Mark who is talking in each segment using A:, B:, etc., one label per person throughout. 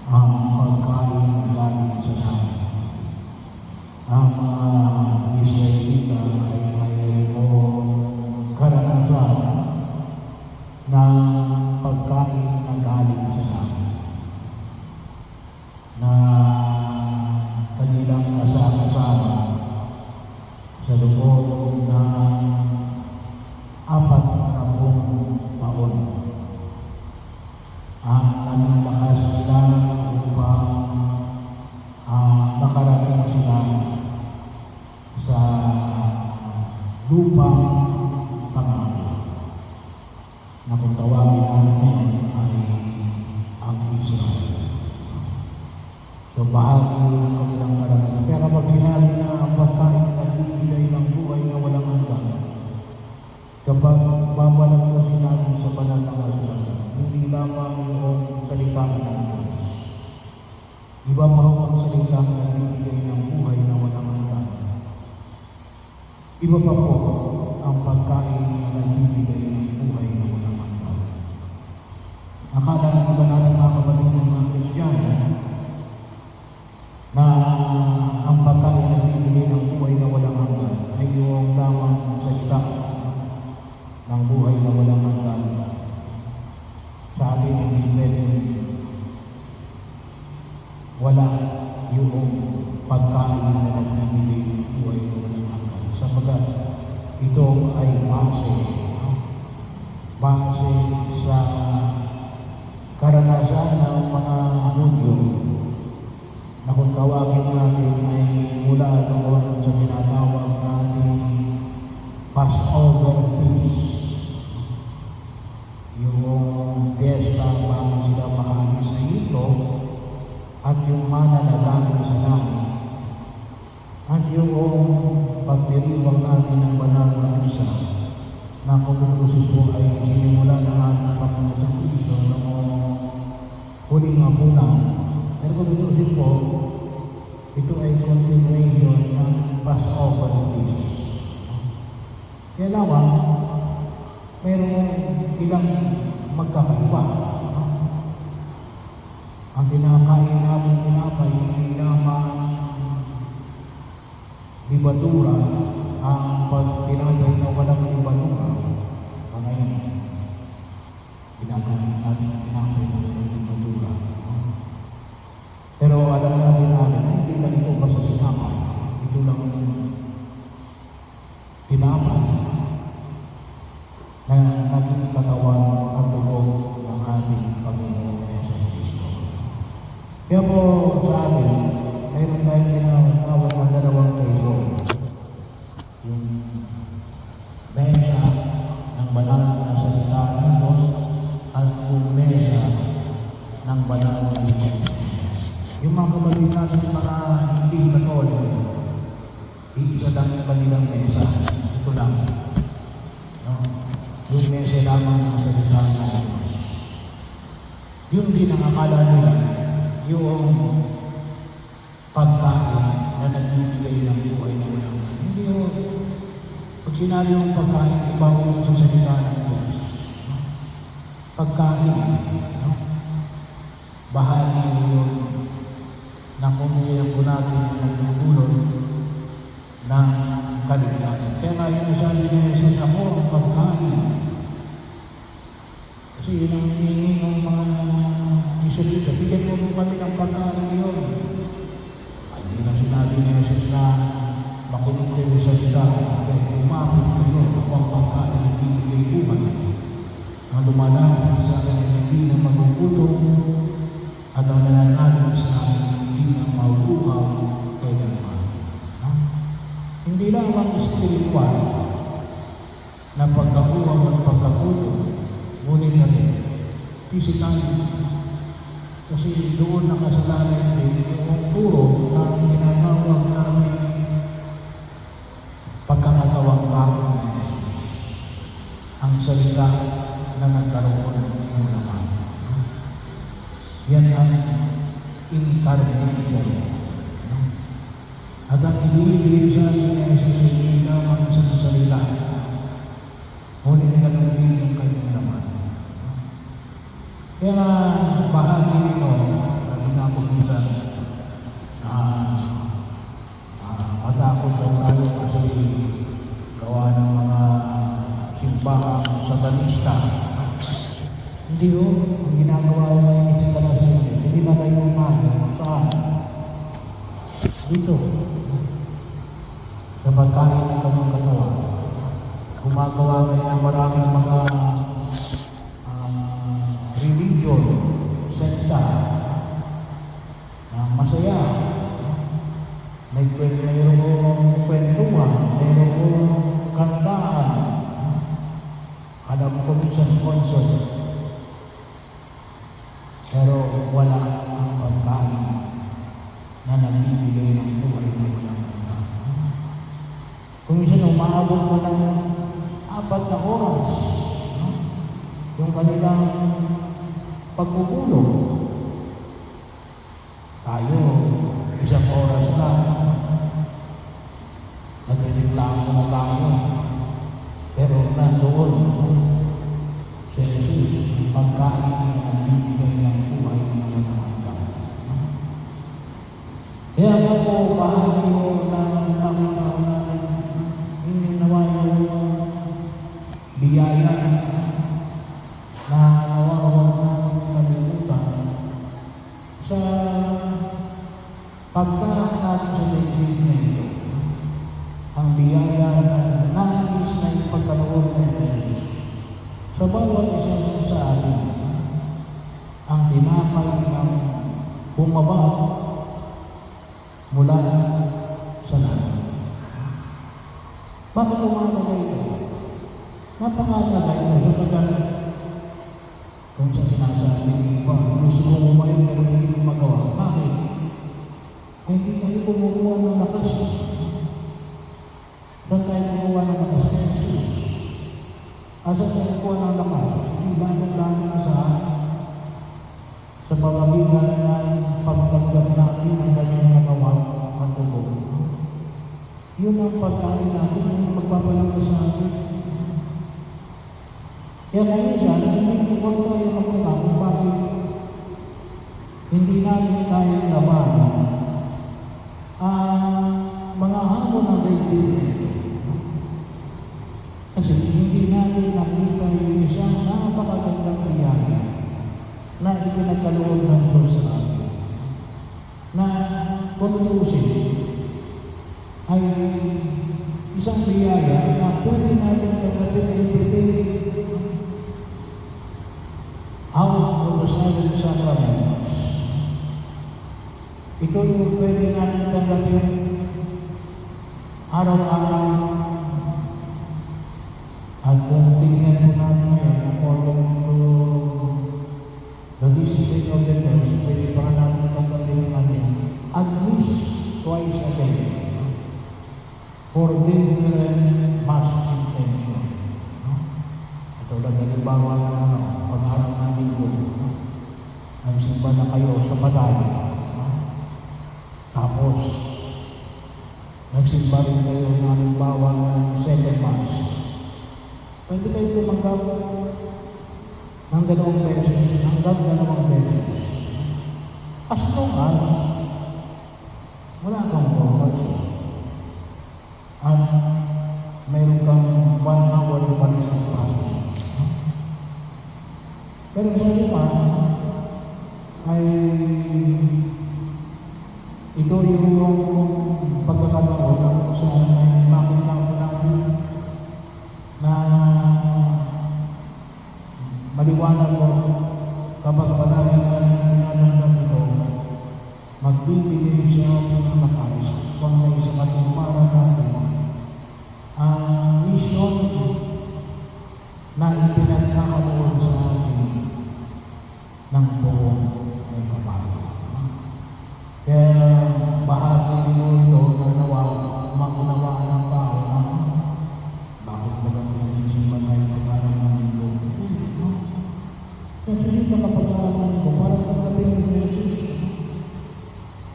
A: ang pagkain ng galing sa langit. Ang mga Israelita ay mayroong karanasan ng pagkain na galing sa langit na kanilang kasama sa loob ng 40 taon. Ang naging lakas nila upang makarating sila sa lupang pangako na kung tawagin namin ngayon ay ang Israel. So bahagi ng kanilang karanasan. Kaya kapag sinabi na ang pagkain na nagbibigay ng buhay na walang hanggan, kapag babalag ko sinabi sa banal na kasulat, hindi lamang yung salita ng Diyos. Iba pa ang salita na nagbibigay ng buhay na walang hanggan. Iba pa po ang pagkain na nagbibigay ng buhay na walang hanggan. Akala ng iba natin mga kapatid ng mga Kristiyano na ang pagkain na nagbibigay ng buhay na walang hanggan ay yung lamang salita ng buhay na walang hanggan. Sa atin hindi pwedeng wala yung pagkain na nagbibigay ng buhay na walang hanggan. Sapagat ito ay base sa karanasan ng mga Hudyo na kung tawagin natin ay mula noon sa tinatawag natin Passover feast. Yung piyesta bago sila makalis sa ito at yung mana na galing sa langit at yung pagdiriwang natin ng banal na misa na kung tutusin po ay sinimula ng ating Panginoon sa Kristo noong huling hapunan. Pero kung tutusin po, ito ay continuation ng Passover feast. Kaya lamang, mayroong ilang magkakaiba. Ang kinakain natin tinapay, hindi lamang libadura, ang pagtinapay na walang libadura. Ngayon, kinakain natin tinapay na walang libadura. Pero alam natin na hindi lang ito basta tinapay. Ito lang tinapay na naging katawan at dugo ng ating Panginoon Yesu Kristo. Kaya po sa atin, mayroon tayong tinatawag na dalawang keso. Yung mesa ng banal na salita ng Diyos at yung mesa ng banal na salita. Yung mga kapatid natin mga hindi Katoliko, iisa lang yung kanilang mesa. Ito lang. Yung mesa lamang ang salita ng Diyos. Yung din ang akala nila, yung pagkain na nagbibigay ng buhay na walang hanggan. Hindi yun. Pag sinabi yung pagkain, iba mo sa salita ng Diyos. Pagkain, bahagi yun na kumulihan po natin ang nagdudulot ng kaligtasan. Kaya nga yung sabi ni Jesus, ako ang pagkain. Kasi yun ang hinihingi ng mga Israelita. Bigyan mo kami ng pagkain yun. Ay, hindi lang sinabi ni Jesus na makulit kayo sa salita. Umapit kayo upang pagkain na ibibigay buhay. Ang lumalapit sa akin ay hindi na magugutong at ang nananalig sa akin ay hindi na mauuhaw kailanman. Hindi lamang spiritual na pagkakuhaw at pagkakuto, ngunit na din physical. Kasi doon nakasalalay din yung turo na ginagawag namin pagkakatawang bago ng Jesus. Ang salita na nagkaroon ng laman. Yan ang incarnation. At ang ibibigay sa atin ay sa hindi lamang sa salita. Ngunit ganun din yung kanyang laman. Kaya bahagi nito, ito, sa pagkain ng kanyang katawan. Gumagawa kayo ng maraming mga religion, sekta, na masaya. Mayroong kwentuhan, mayroong kantahan, alam ko minsan concert, pero wala ang pagkain na nagbibigay ng buhay na walang pagkain. Kung minsan umaabot mo ng 4 na oras, yung kanilang pagpupulong, tayo, 1 oras lang, nagreklamo na tayo. Pero nandoon si Jesus, pagkain na nagbibigay ng buhay na walang hanggan. Kaya ako, bahagi ko na nakita ko na hindi nawa yung biyaya na nawawag namin kalimutan sa pagkain natin sa daigdig na ito. Ang biyaya na nais na ipagkaloob ng Jesus sa bawat isa sa atin, ang tinapay ng bumaba mula sa langit. Bakit umatagay ito? Napakatagay ito sapagkat kung sa sinasabi ng iba, gusto ko umayon pero hindi ko magawa. Bakit? Hindi tayo kumukuha ng lakas. Saan tayo kumukuha ng lakas kay Jesus? Asan tayo kumukuha ng lakas? Hindi lalong-lalo na sa pamamagitan ng pagtanggap natin ng kanyang nagawa at tubog. Yun ang pagkain natin, yung magpapalakas sa atin. Kaya kung minsan, hindi ko tayo magtaka kung bakit hindi natin kaya labanan ang mga hamon ng daigdig na ito. Kasi hindi natin nakita yung isang napakagandang biyaya na ipinagkaloob ng Diyos sa atin. Na kung tusin ay isang biyaya na pwede natin tanggapin everyday out of the 7 sacraments. Ito yung pwede natin tanggapin araw-araw. At kung tingnan mo natin ngayon, according to the discipline of the church, pwede pa natin tanggapin natin at least twice a day for different mass intention. Ito lang halimbawa ng pag-araw ng linggo, nagsimba na kayo sa patay. Tapos, nagsimba rin kayo ng halimbawa ng second mass. Pwede kayo tumanggap ng 2 beses, hanggang 2 beses. As long as wala kang focus at mayroon kang 1 hour na panisang fasting. Pero sa iba ay ito yung pagkakataon na kung saan ay makita ko natin na maliwanag ko kapag palagi natin tinatanggap ito, magbibigay siya ng lakas kung may isang katumpara natin ang mission na ipinagkakaroon sa atin ng buong may kapal. Kaya bahagi nyo ito na maunawaan ng tao na bakit ba ganun yung simba tayo pag-araw ng linggo? Kasi dito kapag araw ng linggo, parang tanggapin mo si Jesus.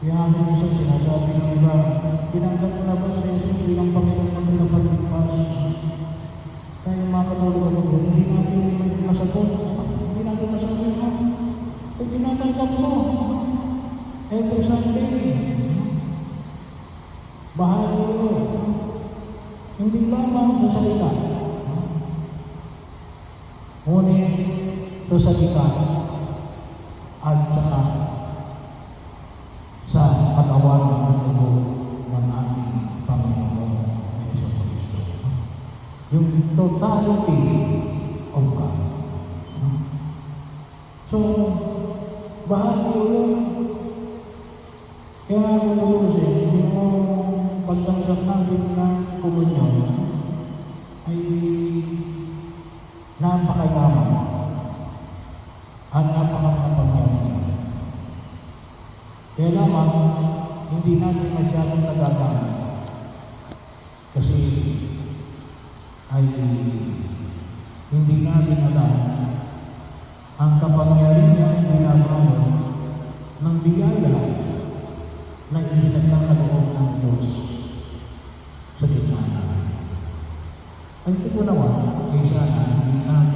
A: Kaya namin isa sinasabi ng iba, tinanggap mo na ba si Jesus bilang Panginoon ng pinapagligtas? Kaya mga katulog ako, hindi natin masagot. Hindi natin masagot mo. Kung tinatanggap mo, every Sunday, bahagi mo. Hindi lamang sa salita. Ngunit sa salita at saka sa katawan ng dugo yung totality of God. So, bahagi yun. Kaya nga kung tutusin, yung pagtanggap natin ng komunyon ay napakayaman at napakakapangyarihan. Kaya naman, hindi natin masyadong nagagamit kasi ay hindi natin alam ang kapangyarihan binabangon ng biyaya na ipinagkakaloob ng Diyos sa gitna natin. Ang ito po naman ay sana hindi natin